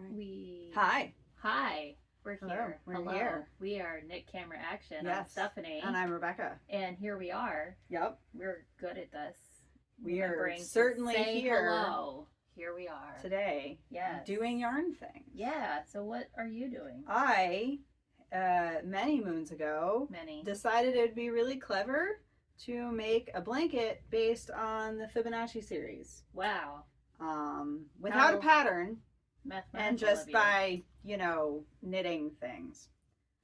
Right. Hi. We're Hello. here. We're here. We are Nick Camera Action. Yes. I'm Stephanie. And I'm Rebecca. And here we are. Yep. We're good at this. We are Remembering certainly to say here. Hello. Here we are. Today. Yes. Doing yarn things. Yeah. So what are you doing? I, many moons ago, decided it would be really clever to make a blanket based on the Fibonacci series. Wow. Without a pattern. And just by, knitting things.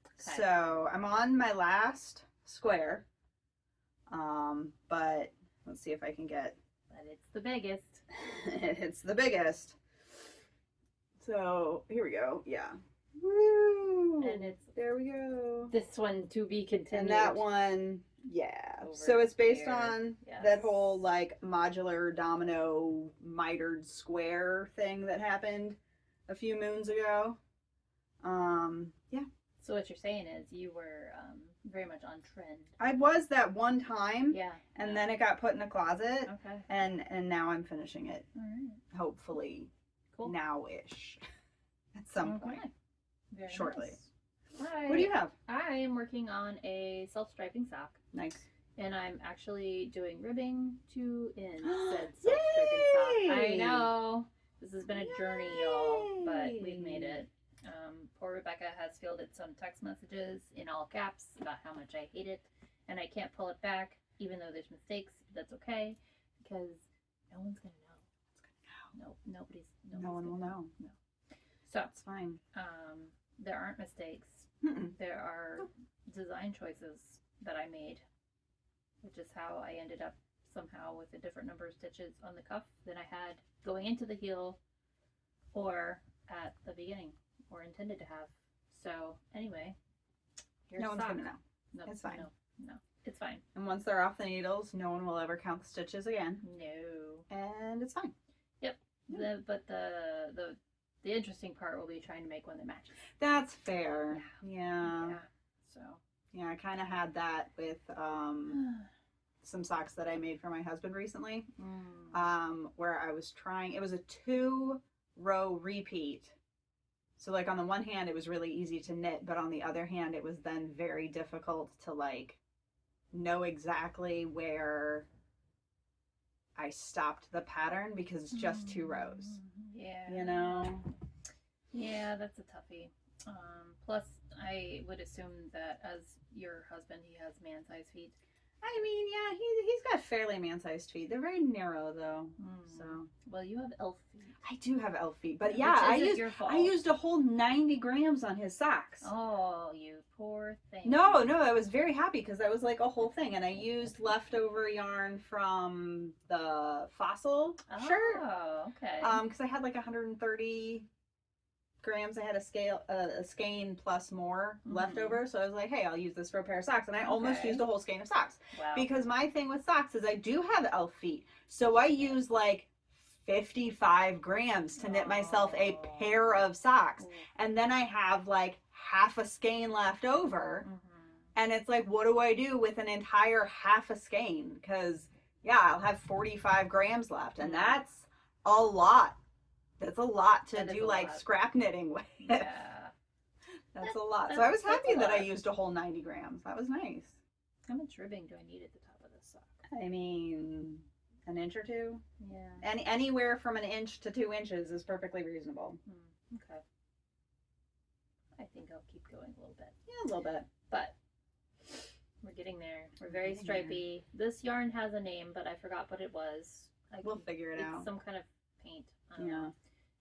Okay. So I'm on my last square. But let's see if I can get. But it's the biggest. It's the biggest. So here we go. Yeah. Woo! And it's there we go. This one to be continued. And that one, yeah. So it's based on that whole like modular domino mitered square thing that happened a few moons ago. Yeah. So what you're saying is you were very much on trend. I was that one time. Yeah. And then it got put in a closet. Okay. And now I'm finishing it. All right. Hopefully. Cool. Now-ish. At some point. Very shortly. Nice. What do you have? I am working on a self-striping sock. Nice. And I'm actually doing ribbing to in said self-striping sock. I know. This has been a journey, y'all, but we've made it. Poor Rebecca has fielded some text messages in all caps about how much I hate it, and I can't pull it back, even though there's mistakes. That's okay, because no one's gonna know. No one will know. No. So it's fine. There aren't mistakes. There are design choices that I made, which is how I ended up somehow with a different number of stitches on the cuff than I had going into the heel or at the beginning or intended to have. So anyway, here's no one's sock. gonna know. No, it's fine. No, it's fine. And once they're off the needles, no one will ever count the stitches again. No. And it's fine. Yep. But the interesting part will be trying to make one that matches. That's fair. Yeah. So. Yeah, I kind of had that with some socks that I made for my husband recently, where I was trying. It was a 2-row repeat. So like on the one hand, it was really easy to knit, but on the other hand, it was then very difficult to like know exactly where I stopped the pattern because it's just 2 rows. Yeah. Yeah, that's a toughie. Plus, I would assume that as your husband, he has man-sized feet. I mean, yeah, he's got fairly man-sized feet. They're very narrow, though. So. Well, you have elf feet. I do have elf feet, but yeah, I used a whole 90 grams on his socks. Oh, you poor thing. No, I was very happy because that was like a whole thing, and I used leftover yarn from the Fossil shirt. Oh, okay. Because I had like 130 grams. I had a skein plus more leftover, so I was like, hey, I'll use this for a pair of socks, and I almost used a whole skein of socks. Wow. Because my thing with socks is I do have elf feet, so I use like 55 grams to knit myself a pair of socks, and then I have like half a skein left over, and it's like, what do I do with an entire half a skein? Because yeah, I'll have 45 grams left, and that's a lot. That's a lot to do like scrap knitting with. Yeah. That's a lot. So I was happy that I used a whole 90 grams. That was nice. How much ribbing do I need at the top of this sock? I mean, an inch or two. Yeah. Anywhere from an inch to 2 inches is perfectly reasonable. Okay. I think I'll keep going a little bit. Yeah, a little bit. But we're getting there. We're very stripy. This yarn has a name, but I forgot what it was. We'll figure it out. It's some kind of paint. I don't know.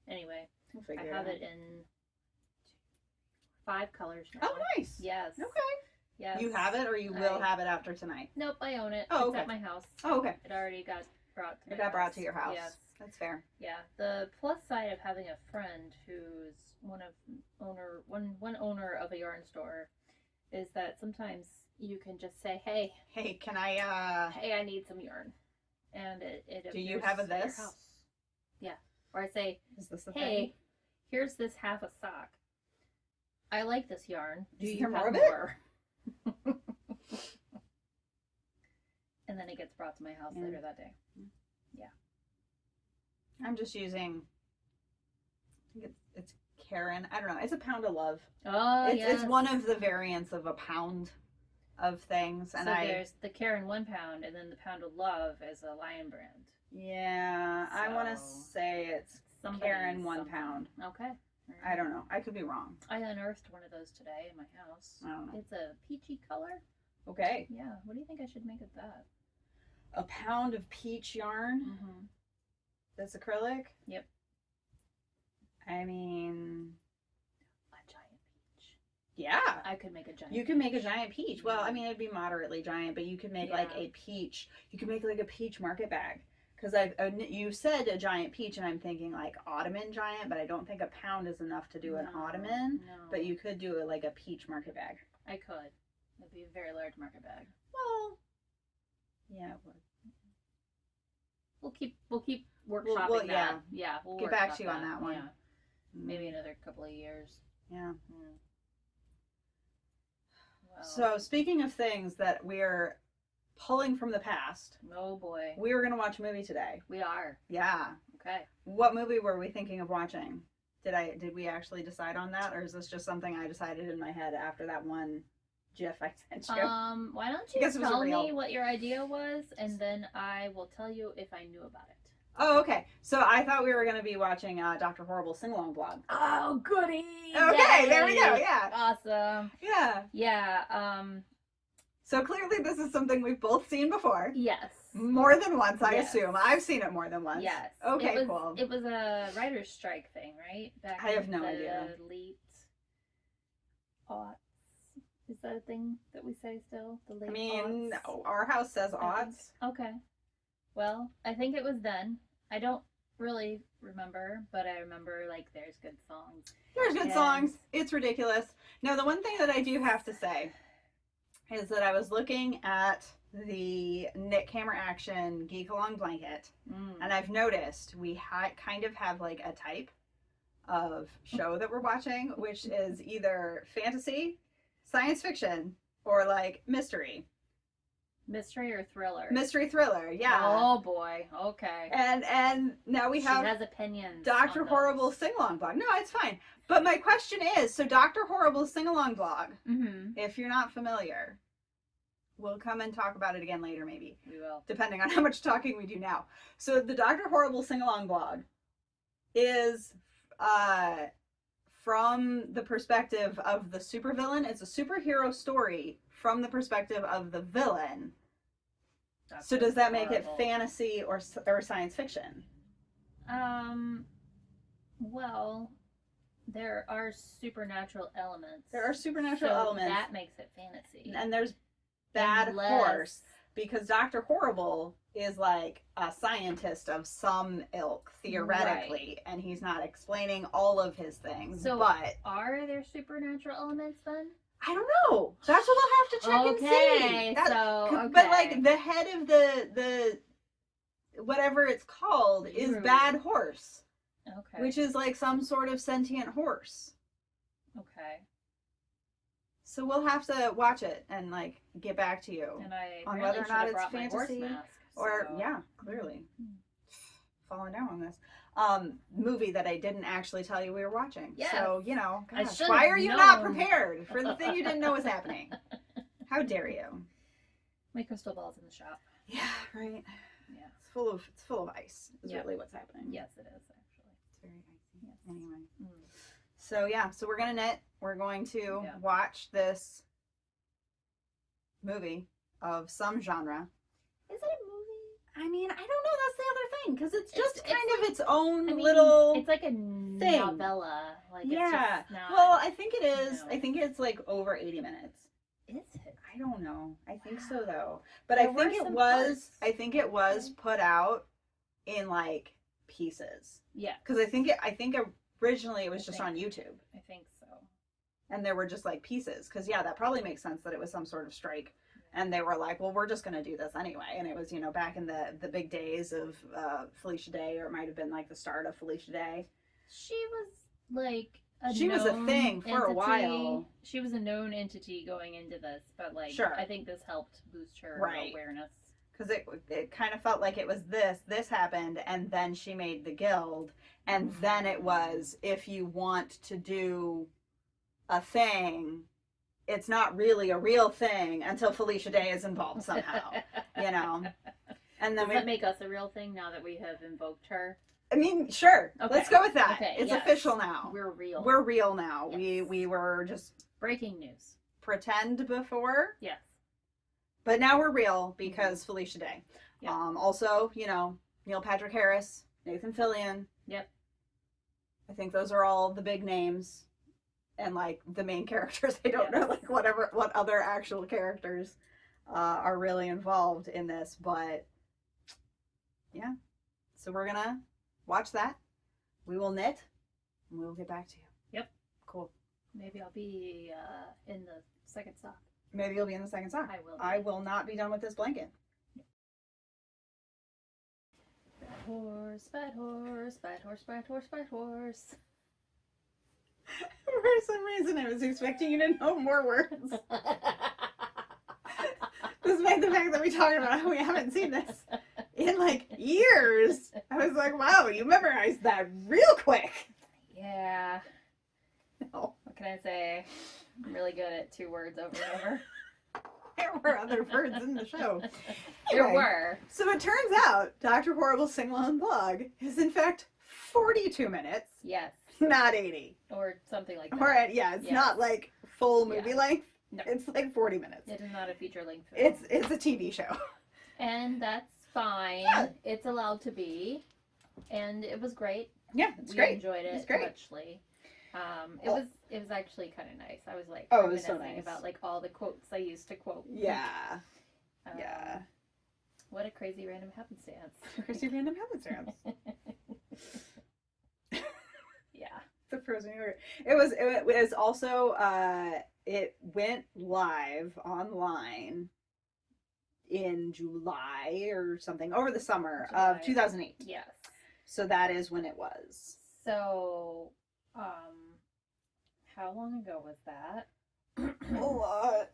Anyway, we'll figure I have it in 5 colors now. Oh, nice. Yes. Okay. Yes. You have it, or you will have it after tonight? Nope, I own it. Oh, it's at my house. Oh, okay. It already got brought to It got brought to your house. Yes. That's fair. Yeah. The plus side of having a friend who's one owner of a yarn store is that sometimes you can just say, hey, can I hey, I need some yarn. And it do you have this? Your house. Yeah. Or I say, is this the hey, thing? Here's this half a sock. I like this yarn. Do you have more of more? And then it gets brought to my house later that day. Yeah. I'm just using, I think it's Karen. I don't know. It's a pound of love. Oh, It's one of the variants of a pound of things. And so there's the Karen 1 pound, and then the pound of love is a Lion brand. Yeah, So, I want to say it's Karen 1 pound. Okay. I don't know. I could be wrong. I unearthed one of those today in my house. I don't know. It's a peachy color. Okay. Yeah. What do you think I should make of that? A pound of peach yarn. Mm-hmm. That's acrylic. Yep. I mean, A giant peach. yeah. I could make a giant. You can make a giant peach. Well, I mean, it'd be moderately giant, but you could make like Yeah. a peach. You can make like a peach market bag. Because you said a giant peach, and I'm thinking like ottoman giant, but I don't think a pound is enough to do an ottoman. No. But you could do it like a peach market bag. I could. It'd be a very large market bag. Well, yeah, it would. We'll keep workshopping that. Yeah, we'll get back to you on that one. Yeah. Maybe another couple of years. Yeah. Well, So speaking of things that we're pulling from the past, oh boy, we were going to watch a movie today. we are. Yeah. Okay. What movie were we thinking of watching? Did we actually decide on that, or is this just something I decided in my head after that one GIF I sent you? Why don't I you guess it was tell real. me what your idea was, and then I will tell you if I knew about it. Oh, okay. So I thought we were going to be watching Dr. Horrible sing-along vlog. Oh, goody! Okay, Yay! there we go. Yeah. Awesome. Yeah. Yeah. So clearly this is something we've both seen before. Yes. More than once, I Yes. assume. I've seen it more than once. Yes. Okay, cool. It was a writer's strike thing, right? Back I have in no the idea. late aughts. Is that a thing that we say still? The late I mean, aughts? no, our house says odds. Okay. Well, I think it was then. I don't really remember, but I remember, like, there's good songs. There's good And- songs. It's ridiculous. Now, the one thing that I do have to say is that I was looking at the Knit Camera Action Geek Along blanket, and I've noticed we kind of have like a type of show that we're watching, which is either fantasy, science fiction, or like mystery. Mystery or thriller? Mystery thriller, yeah. Oh boy. Okay. And now we have She has opinions. Dr. on Horrible those. sing-along vlog. No, it's fine. But my question is, so Dr. Horrible sing-along vlog, if you're not familiar, we'll come and talk about it again later maybe, We will. depending on how much talking we do now. So the Dr. Horrible sing-along vlog is from the perspective of the supervillain. It's a superhero story from the perspective of the villain. So does that make it fantasy or science fiction? Well, there are supernatural elements. There are supernatural so elements. That makes it fantasy. And there's bad Unless- horse, because Dr. Horrible is like a scientist of some ilk, theoretically, and he's not explaining all of his things. So but are there supernatural elements then? I don't know. That's what we'll have to check and see. But like the head of the whatever it's called is True. bad horse, Okay. which is like some sort of sentient horse. Okay. So we'll have to watch it and like get back to you And I on apparently whether or should not have it's brought my horse fantasy mask, or so- yeah, clearly falling down on this movie that I didn't actually tell you we were watching. Yes. So you know, I gosh, should've why are you not known. prepared for the thing you didn't know was happening? How dare you? My crystal ball's in the shop. Yeah, right. Yeah. It's full of ice. Is Yep. really what's happening. Yes, it is actually. It's very icy. Yes. Anyway. Mm. So yeah, so we're gonna knit. We're going to Yeah. watch this movie of some genre. Is it a movie? I mean, I don't know. That's the other thing, because it's just It's- kind of its own I mean, little. it's like a novella. Like Yeah. It's just not, Well, I think it is. No. I think it's like over 80 minutes. is it? I don't know. I think so though. But There I think were it some was. parts. I think it was Okay. put out in like pieces. Yeah, Because I think originally it was I just think- on YouTube, I think so. and there were just like pieces. Because yeah, that probably makes sense that it was some sort of strike. And they were like, well, we're just going to do this anyway. And it was, back in the big days of Felicia Day, or it might have been like the start of Felicia Day. She was like She was a known thing for a entity. while. She was a known entity going into this, but like Sure. I think this helped boost her Right. awareness. because it kind of felt like it was this happened, and then she made the guild, and then it was, if you want to do a thing, it's not really a real thing until Felicia Day is involved somehow, you know. And then Does that make us a real thing now that we have invoked her? I mean, sure. Okay. Let's go with that. Okay, It's yes. official now. We're real. We're real now. Yes. We were just breaking news. Pretend before. Yes. But now we're real because Felicia Day. Yep. Also, you know, Neil Patrick Harris, Nathan Fillion. Yep. I think those are all the big names. And like the main characters. I don't know like what other actual characters are really involved in this, but yeah. So we're gonna watch that. We will knit, and we will get back to you. Yep. Cool. Maybe I'll be in the second sock. Maybe you'll be in the second sock. I will. I will not be done with this blanket. Bad horse, bad horse, bad horse, bad horse, bad horse. For some reason, I was expecting you to know more words. Despite the fact that we talked about how we haven't seen this in like years. I was like, wow, you memorized that real quick. Yeah. No. What can I say? I'm really good at 2 words over and over. There were other words in the show. There Anyway, were. So it turns out Dr. Horrible's sing-along blog is in fact 42 minutes. Yes. Not 80. Or something like that. Or it's not like full movie length. No. It's like 40 minutes. It is not a feature length film. It's a TV show. And that's fine. Yeah. It's allowed to be. And it was great. Yeah, it's We great. enjoyed it It's great. muchly. It was actually kind of nice. I was like, Oh, it was so reminiscing nice. about like all the quotes I used to quote. Yeah. Yeah. What a crazy random happenstance. Crazy random happenstance. Yeah. The frozen yogurt. It was also it went live online in July or something over the summer of 2008. Yes. So that is when it was. So, how long ago was that? A lot.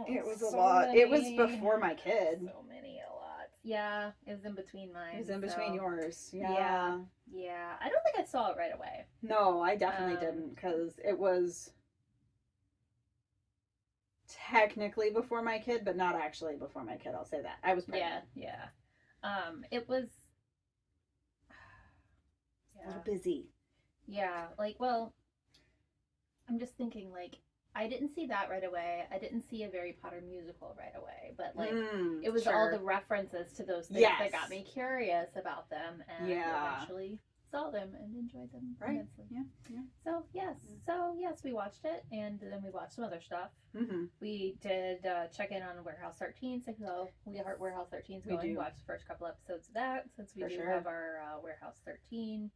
It was a So lot. many. It was before my kid. So many, a lot. Yeah, it was in between mine. It was in between so- yours. Yeah. Yeah, I don't think I saw it right away. No, I definitely didn't, because it was technically before my kid, but not actually before my kid. I'll say that. I was pregnant. Yeah. It was. A little busy. Yeah, like, well, I'm just thinking, like, I didn't see that right away. I didn't see a Harry Potter musical right away, but, like, it was all the references to those things that got me curious about them, and eventually saw them and enjoyed them immensely. Yeah. So, yes, we watched it, and then we watched some other stuff. Mm-hmm. We did check in on Warehouse 13, so we heart Warehouse 13's going. We watched the first couple episodes of that, since we have our Warehouse 13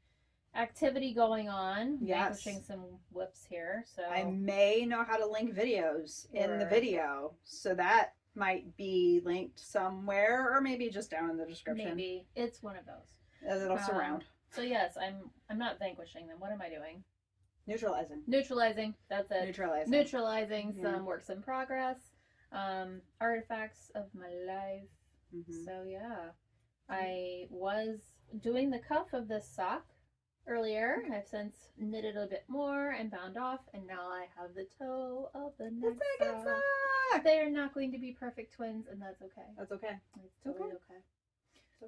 activity going on. Vanquishing some whips here. So I may know how to link videos in the video, so that might be linked somewhere, or maybe just down in the description. Maybe it's one of those. As it'll surround. So yes, I'm not vanquishing them. What am I doing? Neutralizing. That's it. Neutralizing some works in progress, artifacts of my life. Mm-hmm. So yeah, I was doing the cuff of this sock earlier. I've since knitted a bit more and bound off, and now I have the toe of the next sock. They are not going to be perfect twins, and that's okay. That's okay. It's totally okay.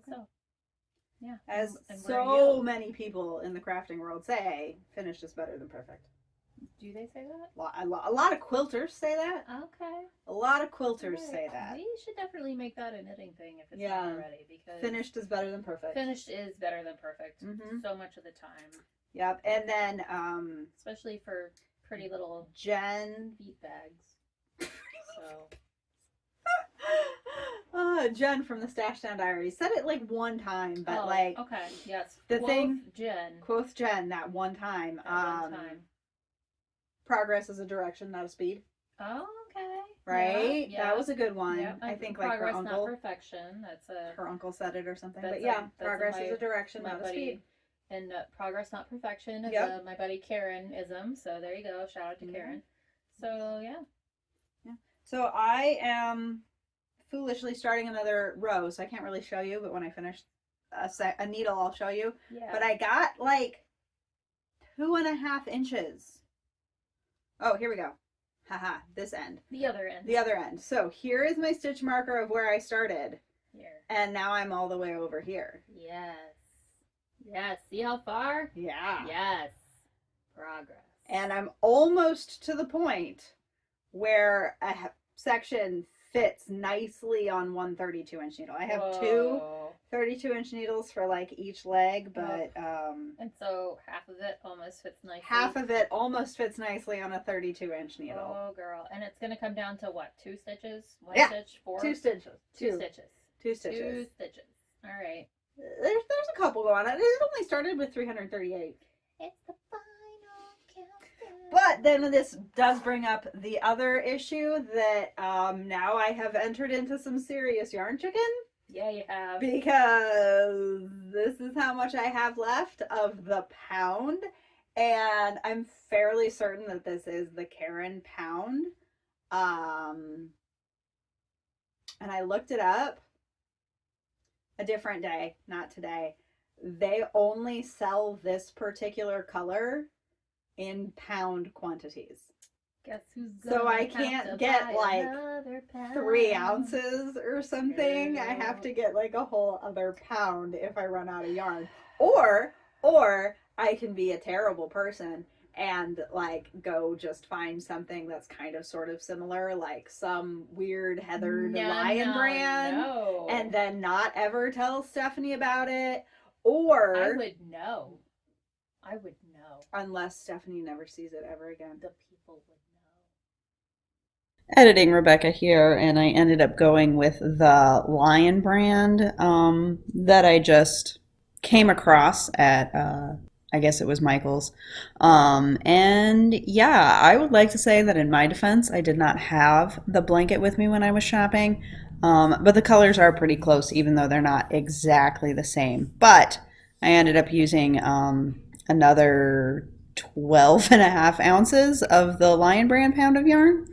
So, yeah. as so many people in the crafting world say, finished is better than perfect. Do they say that? A lot of quilters say that. Okay. A lot of quilters say that. We should definitely make that a knitting thing if it's not already, because finished is better than perfect. Finished is better than perfect. Mm-hmm. So much of the time. Yep. And then especially for pretty little Jen beat bags. So Jen from the Stash Down Diaries said it like one time, but okay, yes. Quoth Jen that one time. Progress is a direction, not a speed. Oh, okay. Right? Yeah. That was a good one. Yep. I think like progress, her uncle. not perfection. That's her uncle said it or something. But progress is a direction, not a speed. And progress, not perfection is my buddy Karen-ism. So there you go. Shout out to Karen. So yeah. So I am foolishly starting another row, so I can't really show you, but when I finish a needle, I'll show you. Yeah. But I got like 2.5 inches. Oh, here we go. Haha, this end. The other end. The other end. So here is my stitch marker of where I started. Here. And now I'm all the way over here. Yes. Yes. See how far? Yeah. Yes. Progress. And I'm almost to the point where a section fits nicely on one 32-inch needle. I have two 32-inch needles for like each leg, but and so half of it almost fits nicely. Half of it almost fits nicely on a 32-inch needle. Oh, girl. And it's going to come down to what? 2 stitches? One yeah. stitch? 4? 2 stitches. 2 stitches. 2 stitches. 2 stitches. All right. There's a couple going on. It only started with 338. It's the final countdown. But then this does bring up the other issue that now I have entered into some serious yarn chicken. Yeah, you have. Because this is how much I have left of the pound. And I'm fairly certain that this is the Karen pound. And I looked it up a different day, not today. They only sell this particular color in pound quantities. Guess who's so I can't get like 3 ounces or something. Ew. I have to get like a whole other pound if I run out of yarn. Or I can be a terrible person and like go just find something that's kind of sort of similar, like some weird heathered lion brand, and then not ever tell Stephanie about it. Or I would know. Unless Stephanie never sees it ever again. The people would know. Editing Rebecca here, and I ended up going with the Lion brand that I just came across at I guess it was Michael's. And yeah, I would like to say that in my defense, I did not have the blanket with me when I was shopping. But the colors are pretty close, even though they're not exactly the same. But I ended up using another 12.5 ounces of the Lion brand pound of yarn,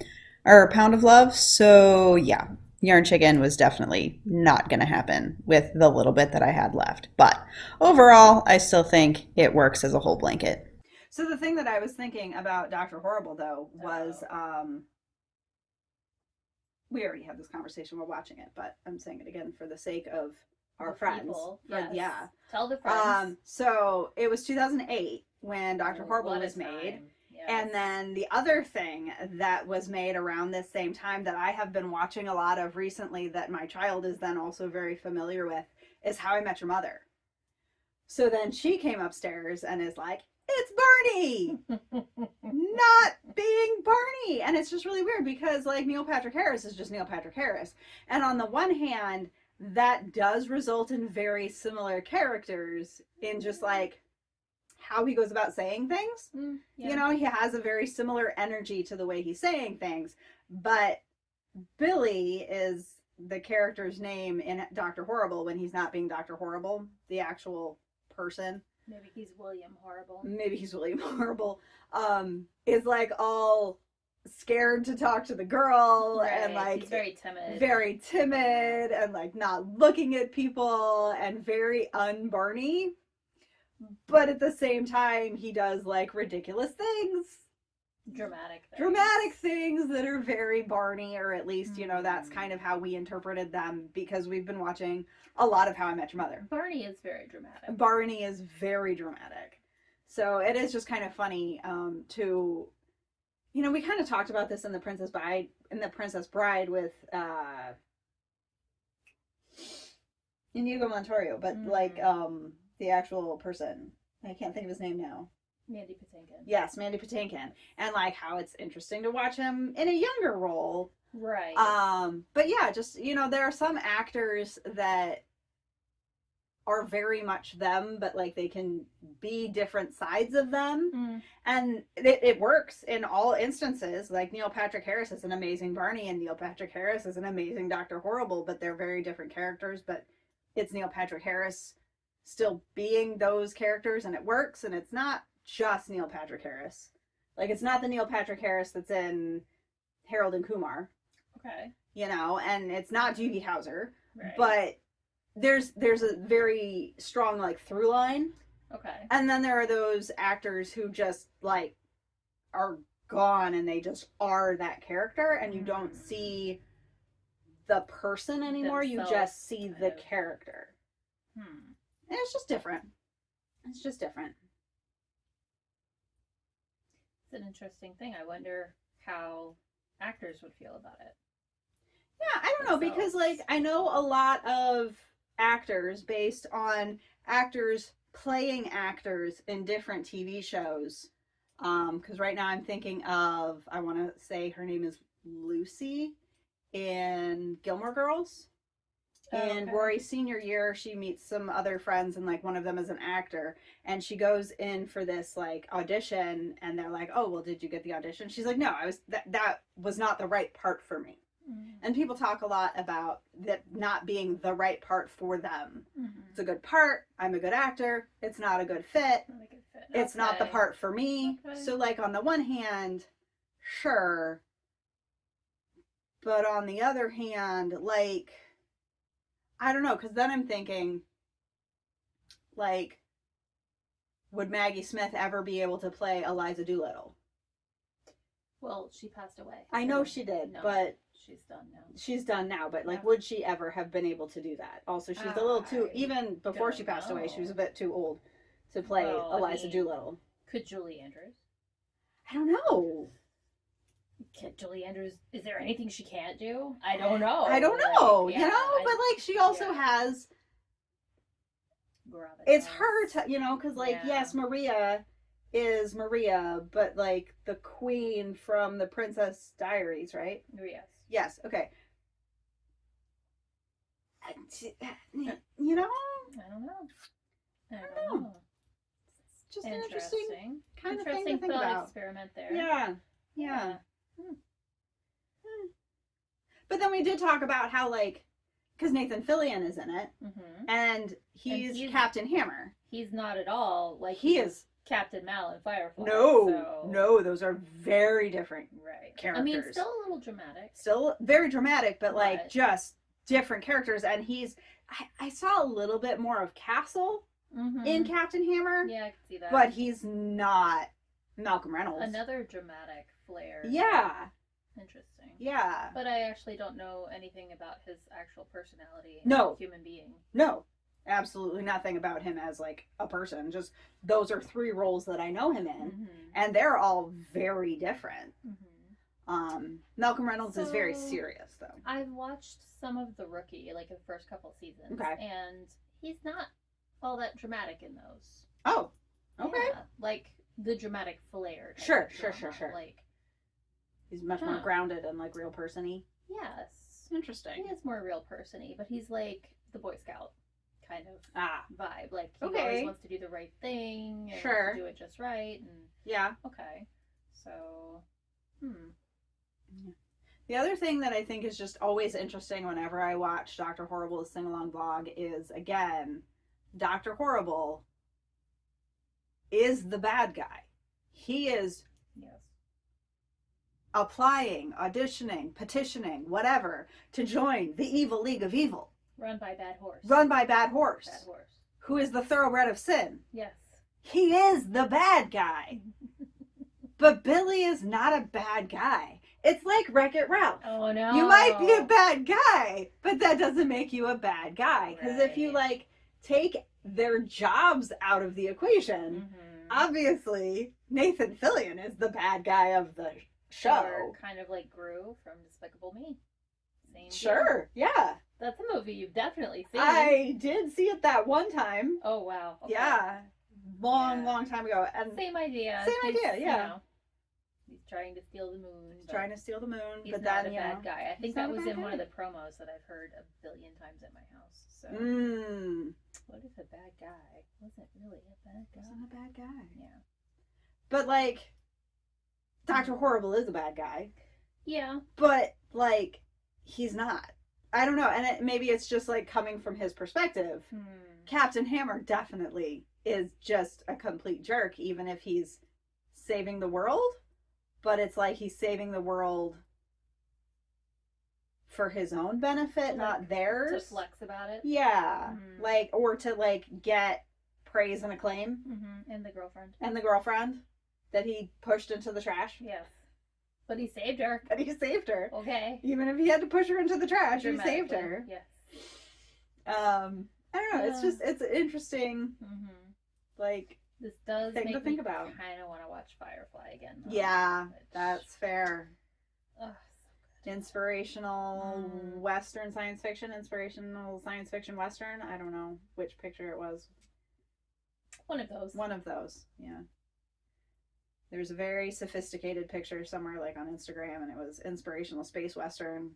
or pound of love. So yeah, yarn chicken was definitely not going to happen with the little bit that I had left. But overall, I still think it works as a whole blanket. So the thing that I was thinking about Dr. Horrible, though, was we already had this conversation while watching it, but I'm saying it again for the sake of our friends. Yes. Yeah. Tell the friends. So it was 2008 when Dr. Horrible was made. Yes. And then the other thing that was made around this same time that I have been watching a lot of recently that my child is then also very familiar with is How I Met Your Mother. So then she came upstairs and is like, it's Barney! Not being Barney! And it's just really weird because like Neil Patrick Harris is just Neil Patrick Harris. And on the one hand, that does result in very similar characters in just like how he goes about saying things. Yeah. You know, he has a very similar energy to the way he's saying things. But Billy is the character's name in Dr. Horrible when he's not being Dr. Horrible, the actual person. Maybe he's William Horrible. Is like all scared to talk to the girl, right. And like he's very timid and like not looking at people and very un-Barney. But at the same time, he does like ridiculous things. Dramatic things that are very Barney, or at least, you know, that's kind of how we interpreted them because we've been watching a lot of How I Met Your Mother. Barney is very dramatic. So it is just kind of funny to, you know, we kind of talked about this in the Princess Bride with Inigo Montoya, but like the actual person, I can't think of his name now. Mandy Patinkin. Yes, Mandy Patinkin. And like how it's interesting to watch him in a younger role. Right. But yeah, just, you know, there are some actors that are very much them, but like they can be different sides of them. And it works in all instances. Like Neil Patrick Harris is an amazing Barney and Neil Patrick Harris is an amazing Dr. Horrible, but they're very different characters, but it's Neil Patrick Harris still being those characters and it works, and it's not just Neil Patrick Harris. Like it's not the Neil Patrick Harris that's in Harold and Kumar. Okay. you know, and it's not Doogie Howser, Right. but there's a very strong like through line. Okay. And then there are those actors who just like are gone and they just are that character, and you don't see the person anymore. Themselves, you just see the kind of. character. Hmm. And it's just different. It's just different. It's an interesting thing. I wonder how actors would feel about it. Yeah, I don't know, because like I know a lot of actors based on actors playing actors in different TV shows. Because right now I'm thinking of, I want to say her name is Lucy in Gilmore Girls. In Rory's senior year, she meets some other friends, and like one of them is an actor, and she goes in for this like audition, and they're like, "Oh, well, did you get the audition?" She's like, "No, I was that was not the right part for me." Mm-hmm. And people talk a lot about that not being the right part for them. Mm-hmm. It's a good part. I'm a good actor. It's not a good fit. Not a good fit. It's not the part for me. Okay. So like on the one hand, sure. But on the other hand, like, I don't know, because then I'm thinking, like, would Maggie Smith ever be able to play Eliza Doolittle? Well, she passed away. I know she did, No, but she's done now. she's done now. But like, Yeah. would she ever have been able to do that? Also, she's a little too. I Even before don't she passed away, she was know. a bit too old to play Well, I Eliza mean, Doolittle. Could Julie Andrews? I don't know. Can Julie Andrews? Is there anything she can't do? I don't know. I don't know. Like, you know, but like she also has. gravitas. It's her to, you know, because like Yeah. yes, Maria is Maria, but like the queen from the Princess Diaries, right? Yes. Yes. Okay. You know, I don't know. I don't don't know. it's just an interesting kind of thing to Interesting think thought about. experiment there. Yeah. But then we did talk about how like, because Nathan Fillion is in it, Mm-hmm. and he's he's- Captain Hammer. He's not at all like He is. Captain Mal in Firefly. No, so... no, those are very different Right. characters. I mean, still a little dramatic. Still very dramatic, but like But- just different characters. And I saw a little bit more of Castle Mm-hmm. in Captain Hammer, Yeah, I can see that. but he's not Malcolm Reynolds. Another dramatic flair. Yeah, Interesting. yeah. But I actually don't know anything about his actual personality. No. As a human being. No, absolutely nothing about him as like a person. Just those are 3 roles that I know him in, Mm-hmm. and they're all very different. Mm-hmm. Malcolm Reynolds is very So- serious though. I've watched some of The Rookie, like the first couple seasons. Okay. And he's not all that dramatic in those. Oh, okay. Yeah, like the dramatic flair. type Sure, of sure, drama. sure. Like, He's much more Huh. grounded and like real person-y. yes. Interesting. He is more real person-y, but he's like the Boy Scout kind of Ah, vibe. Like, he Okay. always wants to do the right thing. And Sure. wants to do it just right. And yeah. okay. So, The other thing that I think is just always interesting whenever I watch Dr. Horrible's sing-along vlog is, again, Dr. Horrible is the bad guy. He is yes. applying, auditioning, petitioning, whatever, to join the evil League of Evil, Run by Bad Horse. run by Bad Horse, Bad Horse. who is the thoroughbred of sin. Yes. He is the bad guy. But Billy is not a bad guy. It's like Wreck-It Ralph. Oh no. You might be a bad guy, but that doesn't make you a bad guy. Because if you Right. like take their jobs out of the equation, Mhm. obviously Nathan Fillion is the bad guy of the show. Or kind of like Gru from Despicable Me. Same deal. Sure, yeah. That's a movie you've definitely seen. I did see it that one time. Oh wow. Okay. Yeah. Long, Yeah. long time ago. And Same idea. Same He's, idea, you yeah. know, he's trying to steal the moon. he's but trying to steal the moon, he's but not then, a you bad know. guy. I think he's that not a was bad in one of guy. the promos that I've heard a billion times at my house. So Mmm. what is a bad guy? Wasn't really a bad guy. Wasn't a bad guy. Yeah. But, like, Dr. Horrible is a bad guy. Yeah. But, like, he's not. I don't know. And maybe it's just, like, coming from his perspective. Captain Hammer definitely is just a complete jerk, even if he's saving the world. But it's like he's saving the world for his own benefit, not theirs. To flex about it. Yeah. Mhm. Like, or to, like, get praise and acclaim. Mm-hmm. And the girlfriend. And the girlfriend that he pushed into the trash. Yes. But he saved her. But he saved her. Okay. Even if he had to push her into the trash, he saved her. Yes. I don't know. It's just, it's interesting, like, this does thing make to think me about. kind of want to watch Firefly again. Though, Yeah, which, that's fair. Oh, Inspirational Western science fiction, inspirational science fiction Western. I don't know which picture it was. one of those. One of those, yeah. There's a very sophisticated picture somewhere like on Instagram, and it was inspirational space Western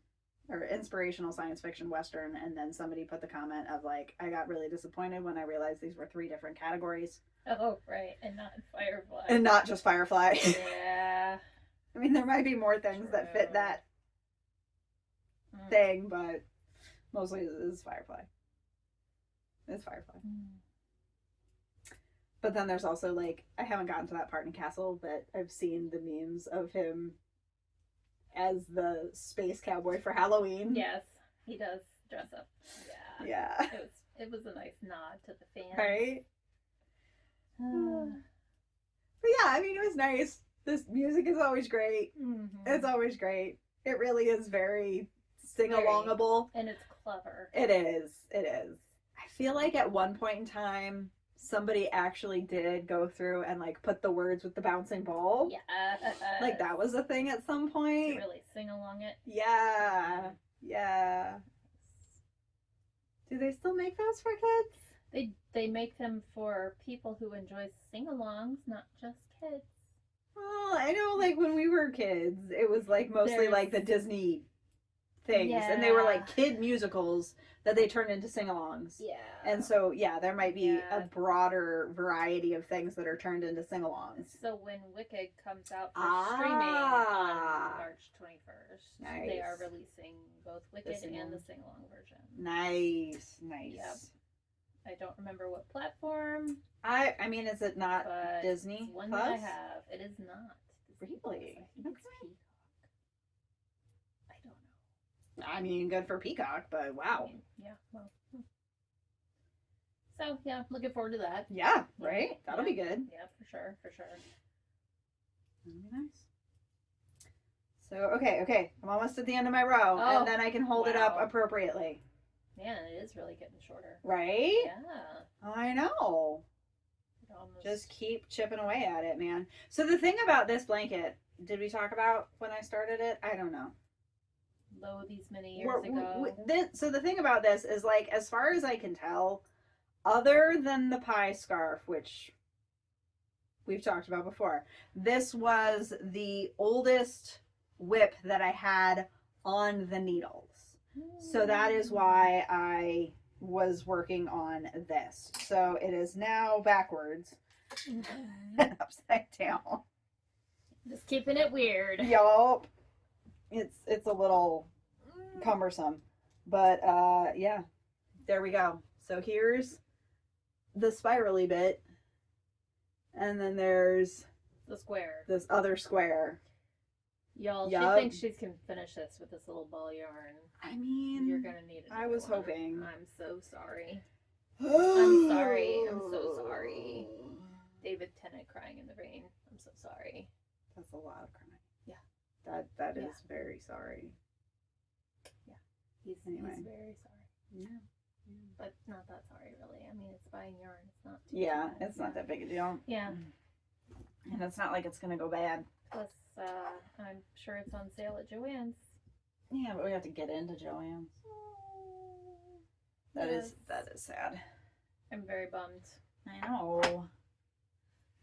or inspirational science fiction Western, and then somebody put the comment of like, I got really disappointed when I realized these were 3 different categories. Oh, right, and not Firefly. And not just Firefly. Yeah. I mean, there might be more things that fit that thing, but mostly it is Firefly. It's Firefly. But then there's also, like, I haven't gotten to that part in Castle, but I've seen the memes of him as the space cowboy for Halloween. Yes, he does dress up. Yeah. Yeah. It was a nice nod to the fans. Right? But yeah, I mean, it was nice. This music is always great. It's always great. It really is very sing-alongable. And it's clever. It is. It is. I feel like at one point in time, somebody actually did go through and, like, put the words with the bouncing ball. Yeah. Like, that was a thing at some point. To really sing along it. Yeah. Yeah. Do they still make those for kids? They make them for people who enjoy sing-alongs, not just kids. Well, I know, like, when we were kids, it was, like, mostly, like, the Disney things. Yeah. And they were, like, kid musicals that they turned into sing-alongs. Yeah. And so, yeah, there might be a broader variety of things that are turned into sing-alongs. So when Wicked comes out for streaming on March 21st, they are releasing both Wicked and the sing-along version. Nice. Yep. I don't remember what platform. I mean, is it not Disney it's one Plus? that I have. It is not. Really? I think it's Peacock. I don't know. I mean, good for Peacock, but wow. I mean, yeah, well. So, yeah, looking forward to that. Yeah, right? That'll be good. Yeah, for sure. That'll be nice. So, okay. I'm almost at the end of my row, and then I can hold it up appropriately. Man, it is really getting shorter. Right? Yeah. I know. Just keep chipping away at it, man. So the thing about this blanket, did we talk about when I started it? I don't know. These many years ago. So the thing about this is, like, as far as I can tell, other than the pie scarf, which we've talked about before, this was the oldest whip that I had on the needles. So that is why I was working on this. So it is now backwards and upside down. Just keeping it weird. Yup. It's a little cumbersome. But yeah. There we go. So here's the spirally bit. And then there's the square. This other square. Y'all, she thinks she can finish this with this little ball yarn. I mean, you're gonna need it. I was hoping. I'm so sorry. I'm sorry. I'm so sorry. David Tennant crying in the rain. I'm so sorry. That's a lot of crying. Yeah. That is very sorry. Yeah. He's very sorry. Yeah. But not that sorry, really. I mean, it's buying yarn. It's not too bad. It's not that big a deal. Yeah. And it's not like it's gonna go bad. Plus, I'm sure it's on sale at Joann's. Yeah, but we have to get into Joann's. That is sad. I'm very bummed. I know.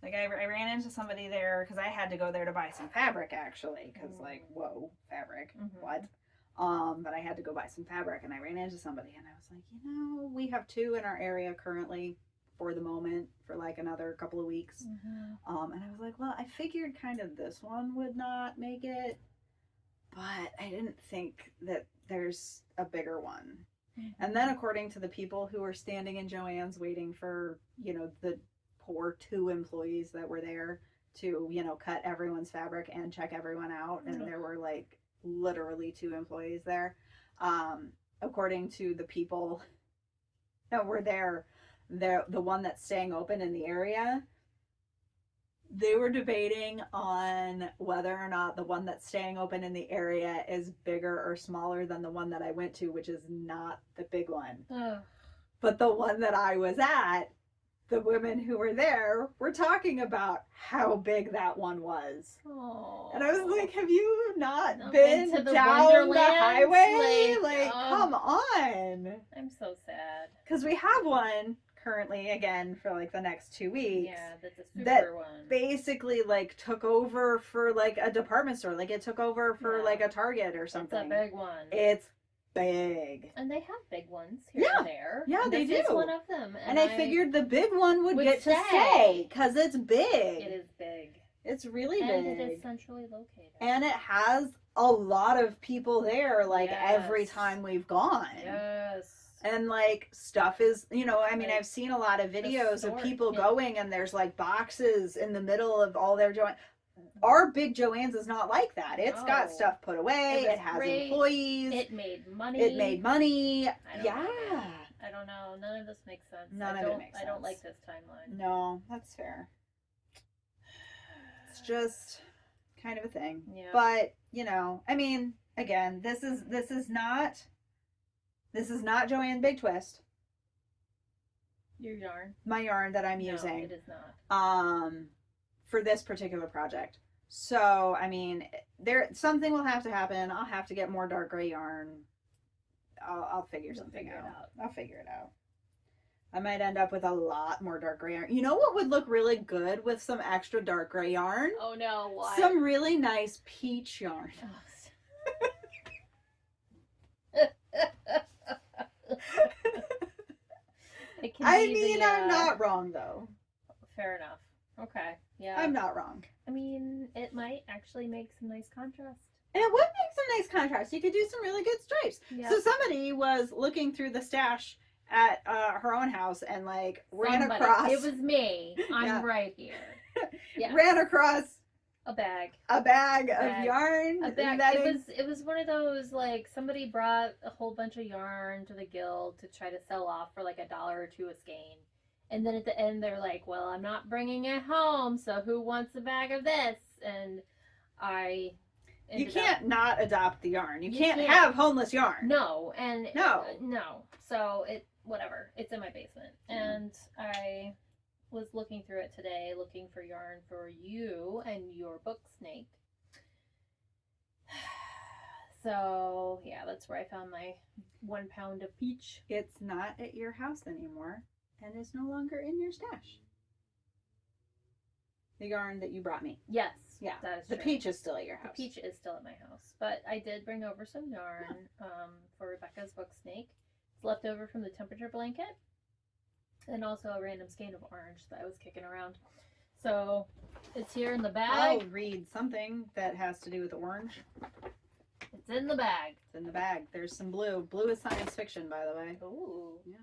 Like, I ran into somebody there because I had to go there to buy some fabric, actually, because like, whoa, fabric, what? But I had to go buy some fabric, and I ran into somebody, and I was like, we have 2 in our area currently for the moment for like another couple of weeks. And I was like, well, I figured kind of this one would not make it, but I didn't think that there's a bigger one. And then according to the people who were standing in Joann's waiting for, the poor 2 employees that were there to, cut everyone's fabric and check everyone out, and there were like literally 2 employees there. According to the people that were there, the one that's staying open in the area, they were debating on whether or not the one that's staying open in the area is bigger or smaller than the one that I went to, which is not the big one. Ugh. But the one that I was at, the women who were there were talking about how big that one was. Oh. And I was like, have you not No, been into the down Wonderland? the highway? Like, Come on. I'm so sad. Because we have one currently, again, for like the next 2 weeks. Yeah, that's a super that one. basically like took over for like a department store. Like it took over for Yeah. like a Target or It's something. a big one. It's big. And they have big ones here Yeah. and there. Yeah, and they this is do. one of them. And I figured the big one would get to stay. stay because it's big. It is big. It's really And big. it is centrally located. And it has a lot of people there, like every Yes. time we've gone. Yes. And like stuff is, I mean, Like, I've seen a lot of videos of store, people yeah. going and there's like boxes in the middle of all their Joanne. Our big Joann's is not like that. It's got No. stuff put away. It was It has great. employees. It made money. It made money. I don't Yeah. know. I don't know. None of this makes sense. None I of it don't, makes I don't sense. like this timeline. No, that's fair. It's just kind of a thing. Yeah. But, I mean, again, this is not Joanne Big Twist, Your yarn. my yarn that I'm No, using. it is not. For this particular project. So, I mean, something will have to happen. I'll have to get more dark gray yarn. I'll figure You'll something figure it out. out. I'll figure it out. I might end up with a lot more dark gray yarn. You know what would look really good with some extra dark gray yarn? Oh no, what? Some really nice peach yarn. It can I be mean, the, I'm not wrong though. Fair enough. Okay. Yeah. I'm not wrong. I mean, it might actually make some nice contrast. And it would make some nice contrast. You could do some really good stripes. Yeah. So somebody was looking through the stash at her own house and like ran Somebody. across. It was me. I'm Yeah. right here. Yeah. Ran across A bag. a bag of Bag. yarn. A bag. netting. It was one of those, like, somebody brought a whole bunch of yarn to the guild to try to sell off for like $1 or $2 a skein. And then at the end they're like, well, I'm not bringing it home, so who wants a bag of this? And I You ended can't up, not adopt the yarn. You You can't can't. have homeless yarn. no, and No. no. So whatever. It's in my basement. Yeah. And I was looking through it today, looking for yarn for you and your book snake. So yeah, that's where I found my 1 pound of peach. It's not at your house anymore and is no longer in your stash. The yarn that you brought me. Yes, Yeah. that is The true. peach is still at your The house. peach is still at my house, but I did bring over some yarn for Rebecca's book snake. It's left over from the temperature blanket, and also a random skein of orange that I was kicking around. So it's here in the I'll bag. read something that has to do with orange. It's in the bag. It's in the bag. There's some blue. Blue is science fiction, by the way. Ooh. Yeah.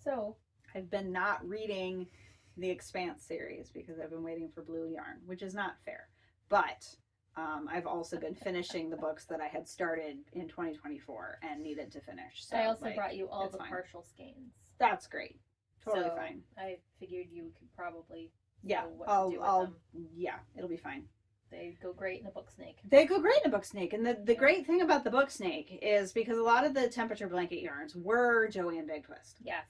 So I've been not reading the Expanse series because I've been waiting for blue yarn, which is not fair. But I've also been finishing the books that I had started in 2024 and needed to finish. So I also like, brought you all it's the fine. partial skeins. That's great. Totally So fine. I figured you could probably Yeah, know what to do with them. yeah, it'll be fine. They go great in a book snake. They go great in a book snake. And the great thing about the book snake is because a lot of the temperature blanket yarns were Joanne Big Twist. Yes.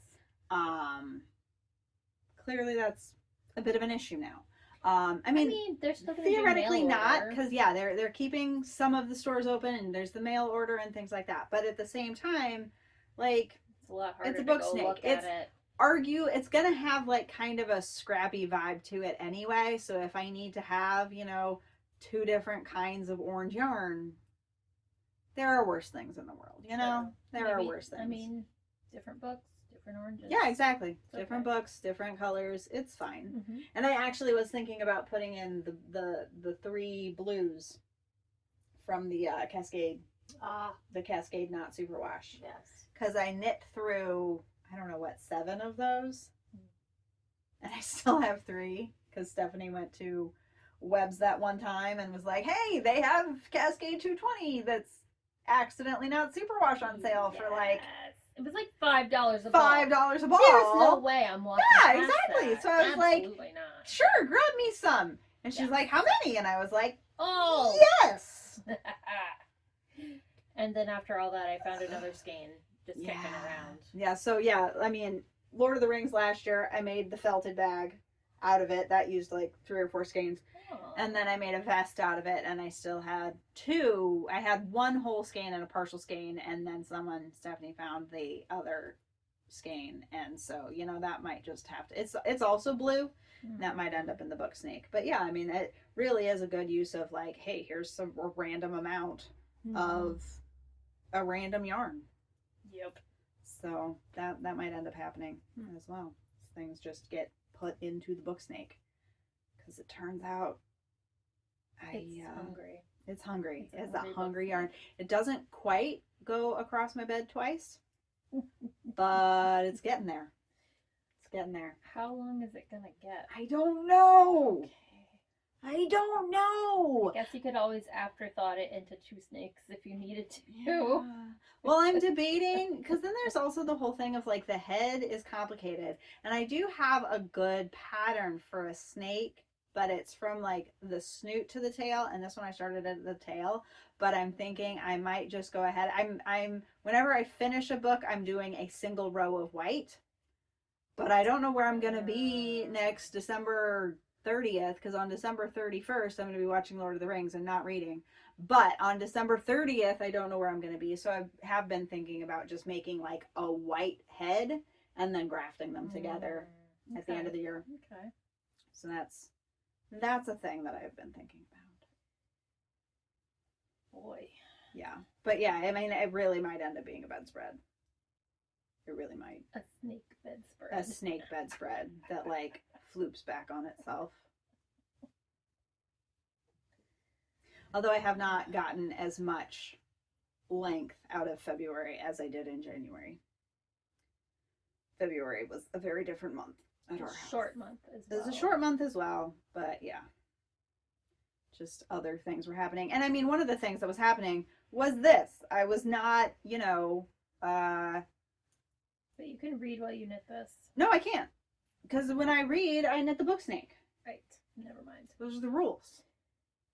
Clearly that's a bit of an issue now. I mean, they're still going to theoretically do mail not, order. because yeah, they're keeping some of the stores open and there's the mail order and things like that. But at the same time, like, It's a lot harder it's a to book go snake. look It's at it. it's gonna have like kind of a scrappy vibe to it anyway. So if I need to have, 2 different kinds of orange yarn, there are worse things in the world, there are Maybe- worse things. I mean, different books, different oranges. yeah, exactly. It's Different okay. books, different colors. It's fine. Hmm. And I actually was thinking about putting in the 3 blues from the Cascade, the Cascade Not Superwash. Yes. Because I knit through, I don't know what, 7 of those. And I still have 3. Because Stephanie went to Webb's that one time and was like, hey, they have Cascade 220 that's accidentally not superwash on sale for like it was like $5 a ball. $5 a ball. There's no way I'm walking past exactly. that. So I was like, absolutely not. Sure, grab me some. And she's like, how many? And I was like, oh, yes. And then after all that, I found another skein just kicking around. Yeah. So yeah, I mean, Lord of the Rings last year, I made the felted bag out of it. That used like 3 or 4 skeins. And then I made a vest out of it, and I still had 2. I had 1 whole skein and a partial skein, and then Stephanie found the other skein, and so, you know, that might just have to, it's also blue. That might end up in the book snake. But yeah, I mean, it really is a good use of like, hey, here's a random amount of a random yarn. Yep. So that might end up happening as well. Things just get put into the book snake. Because it turns out it's hungry. It's hungry. It's a hungry yarn. It doesn't quite go across my bed twice, but it's getting there. It's getting there. How long is it gonna get? I don't know. Okay. I don't know. I guess you could always afterthought it into 2 snakes if you needed to. Yeah. Well, I'm debating, because then there's also the whole thing of like the head is complicated, and I do have a good pattern for a snake, but it's from like the snoot to the tail, and this one I started at the tail. But I'm thinking I might just go ahead. I'm whenever I finish a book, I'm doing a single row of white, but I don't know where I'm gonna be next December 30th, because on December 31st I'm going to be watching Lord of the Rings and not reading. But on December 30th I don't know where I'm going to be, so I have been thinking about just making like a white head and then grafting them together at the end of the year. Okay. So that's a thing that I've been thinking about. Boy. Yeah. But yeah, I mean, it really might end up being a bedspread. It really might. A snake bedspread. A snake bedspread that like floops back on itself. Although I have not gotten as much length out of February as I did in January. February was a very different month at our house. Short month as well. It was a short month as well, but yeah. Just other things were happening. And I mean, one of the things that was happening was this. I was not, you know, But you can read while you knit this. No, I can't. Because when I read, I knit the book snake. Right. Never mind. Those are the rules.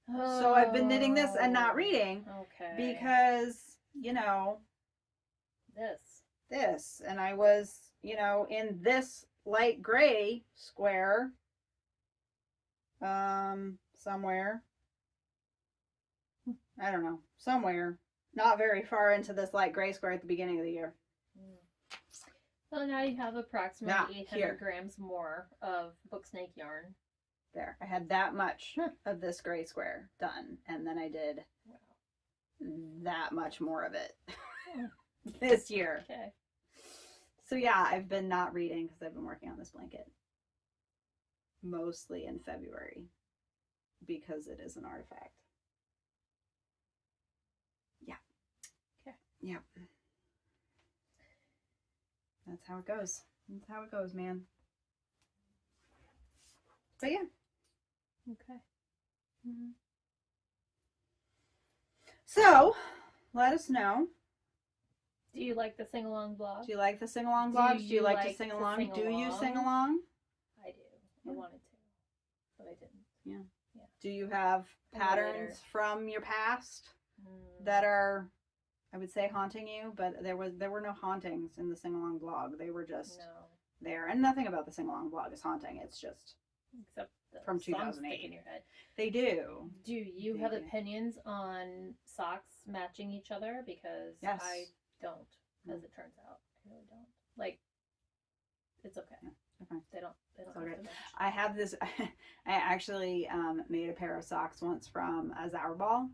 Oh. So I've been knitting this and not reading. Okay. Because, you know, this. And I was, you know, in this light gray square. Somewhere. I don't know. Somewhere. Not very far into this light gray square at the beginning of the year. So now you have approximately 800 here. grams more of book snake yarn. There. I had that much of this gray square done. And then I did that much more of it this year. Okay. So yeah, I've been not reading because I've been working on this blanket. Mostly in February. Because it is an artifact. Yeah. Okay. Yep. That's how it goes. That's how it goes, man. But yeah. Okay. Mm-hmm. So, let us know. Do you like the sing-along blog? Do you like the sing-along blogs? Do you like to like sing to along? sing Do you along? sing along? I do. Yeah. I wanted to, but I didn't. Yeah. Yeah. Do you have Later. patterns from your past that are, I would say, haunting you? But there were no hauntings in the sing-along blog. They were just there. And nothing about the sing-along blog is haunting. It's just except the from songs 2008. stick in your head. They do. Do you They have do. opinions on socks matching each other? Because Yes. I don't, as it turns out. I really don't. Like, it's okay. Okay. They don't It's have okay. to match. I have this. I actually made a pair of socks once from a Zauberball.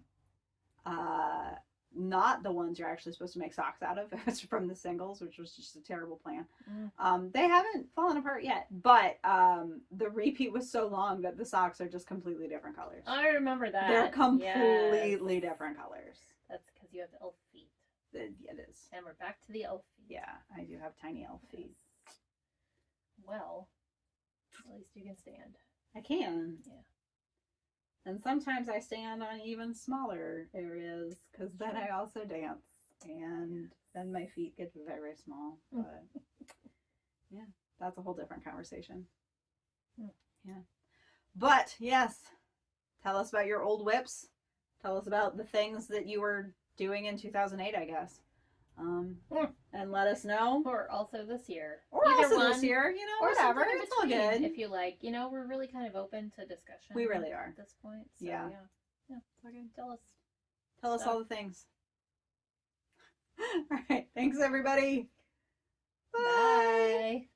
Not the ones you're actually supposed to make socks out of. It was from the singles, which was just a terrible plan. They haven't fallen apart yet, but the repeat was so long that the socks are just completely different colors. I remember that. They're completely Yes. different colors. That's because you have elf feet. It is. And we're back to the elf feet. Yeah, I do have tiny elf feet. Well, at least you can stand. I can. Yeah. And sometimes I stand on even smaller areas because then I also dance. And then my feet get very small. But yeah, that's a whole different conversation. Yeah. But yes, tell us about your old whips. Tell us about the things that you were doing in 2008, I guess. And let us know. Or also this year. Or Either also one, this year, you know, or whatever. something in It's all between, good. if you like. You know, we're really kind of open to discussion. We really are. At this point. So, Yeah. Yeah. It's all good. Tell us. Tell us all the things. All right. Thanks, everybody. Bye. Bye.